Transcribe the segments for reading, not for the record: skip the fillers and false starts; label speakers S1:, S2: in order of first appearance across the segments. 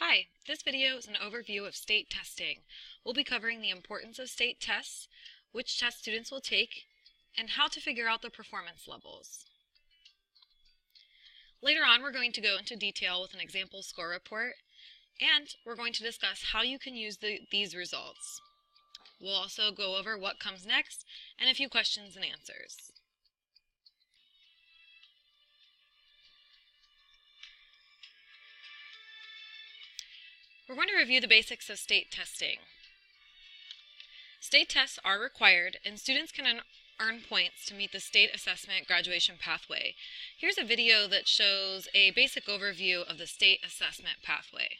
S1: Hi, this video is an overview of state testing. We'll be covering the importance of state tests, which tests students will take, and how to figure out the performance levels. Later on, we're going to go into detail with an example score report, and we're going to discuss how you can use these results. We'll also go over what comes next and a few questions and answers. We're going to review the basics of state testing. State tests are required, and students can earn points to meet the state assessment graduation pathway. Here's a video that shows a basic overview of the state assessment pathway.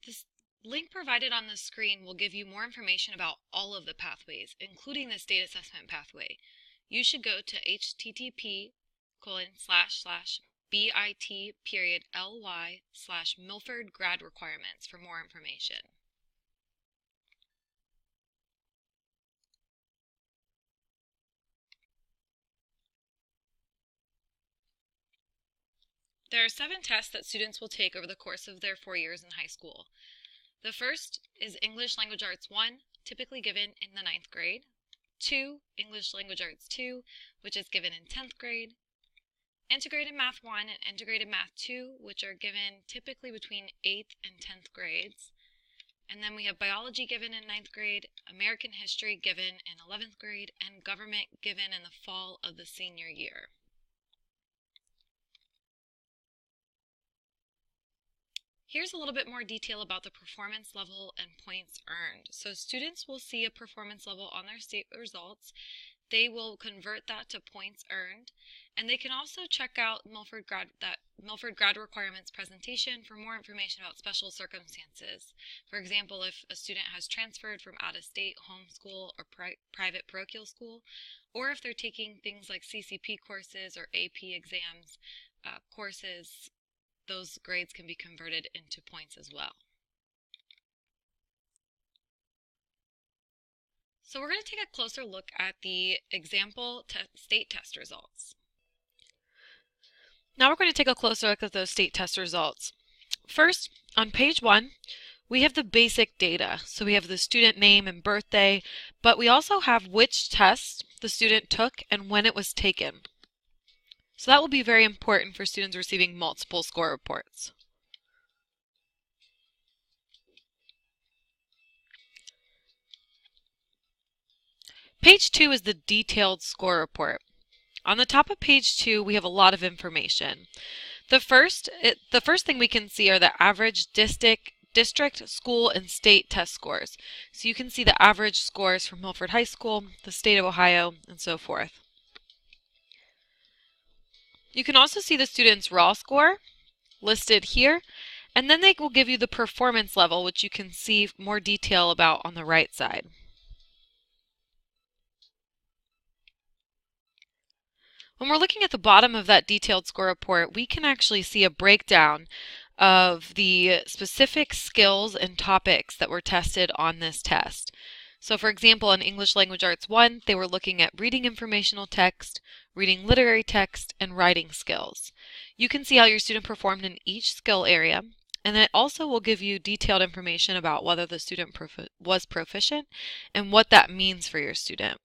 S1: This link provided on the screen will give you more information about all of the pathways, including the state assessment pathway. You should go to http://bit.ly/Milford grad requirements for more information. There are 7 tests that students will take over the course of their 4 years in high school. The first is English Language Arts 1, typically given in the 9th grade. 2, English Language Arts 2, which is given in 10th grade. Integrated Math 1 and Integrated Math 2, which are given typically between 8th and 10th grades. And then we have Biology given in 9th grade, American History given in 11th grade, and Government given in the fall of the senior year. Here's a little bit more detail about the performance level and points earned. So students will see a performance level on their state results. They will convert that to points earned, and they can also check out Milford grad requirements presentation for more information about special circumstances. For example, if a student has transferred from out-of-state, homeschool, or private parochial school, or if they're taking things like CCP courses or AP exams courses, those grades can be converted into points as well. So we're going to take a closer look at the example state test results. Now we're going to take a closer look at those state test results. First, on page 1, we have the basic data. So we have the student name and birthday, but we also have which test the student took and when it was taken. So that will be very important for students receiving multiple score reports. Page 2 is the detailed score report. On the top of page 2, we have a lot of information. The first thing we can see are the average district, school, and state test scores. So you can see the average scores from Milford High School, the state of Ohio, and so forth. You can also see the student's raw score listed here, and then they will give you the performance level, which you can see more detail about on the right side. When we're looking at the bottom of that detailed score report, we can actually see a breakdown of the specific skills and topics that were tested on this test. So for example, in English Language Arts 1, they were looking at reading informational text, reading literary text, and writing skills. You can see how your student performed in each skill area, and it also will give you detailed information about whether the student was proficient and what that means for your student.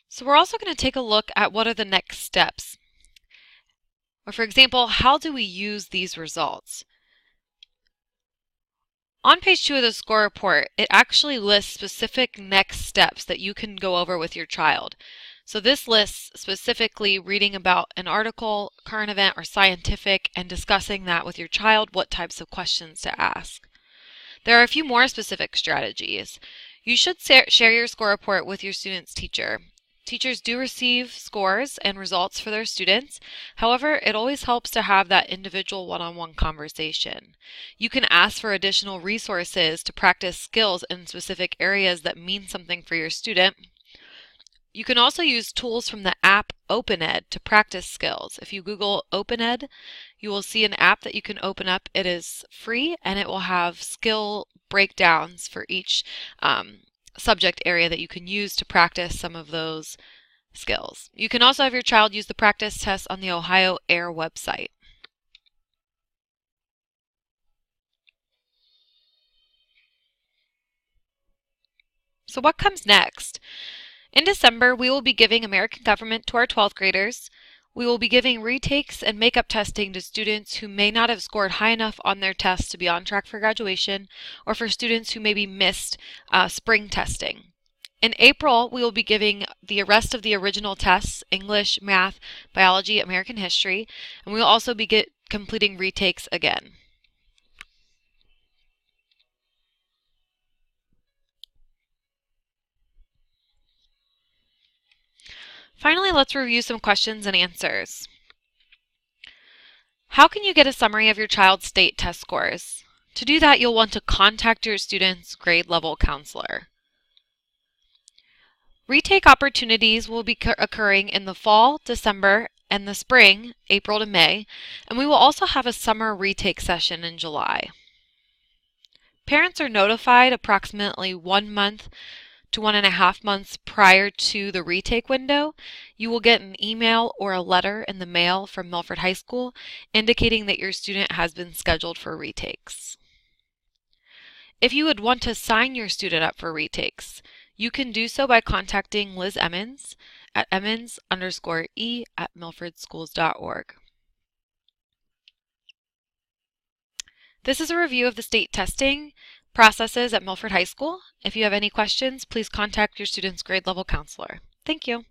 S1: So we're also going to take a look at what are the next steps. Or for example, how do we use these results? On page 2 of the score report, it actually lists specific next steps that you can go over with your child. So this lists specifically reading about an article, current event, or scientific, and discussing that with your child, what types of questions to ask. There are a few more specific strategies. You should share your score report with your student's teacher. Teachers do receive scores and results for their students. However, it always helps to have that individual one-on-one conversation. You can ask for additional resources to practice skills in specific areas that mean something for your student. You can also use tools from the app OpenEd to practice skills. If you Google OpenEd, you will see an app that you can open up. It is free and it will have skill breakdowns for each subject area that you can use to practice some of those skills. You can also have your child use the practice test on the Ohio Air website. So what comes next? In December, we will be giving American Government to our 12th graders. We will be giving retakes and makeup testing to students who may not have scored high enough on their tests to be on track for graduation, or for students who maybe missed spring testing. In April, we will be giving the rest of the original tests, English, Math, Biology, American History, and we will also be completing retakes again. Finally, let's review some questions and answers. How can you get a summary of your child's state test scores? To do that, you'll want to contact your student's grade level counselor. Retake opportunities will be occurring in the fall, December, and the spring, April to May, and we will also have a summer retake session in July. Parents are notified approximately 1 month to 1.5 months prior to the retake window. You will get an email or a letter in the mail from Milford High School indicating that your student has been scheduled for retakes. If you would want to sign your student up for retakes, you can do so by contacting Liz Emmons at emmons_e@milfordschools.org. This is a review of the state testing processes at Milford High School. If you have any questions, please contact your student's grade level counselor. Thank you.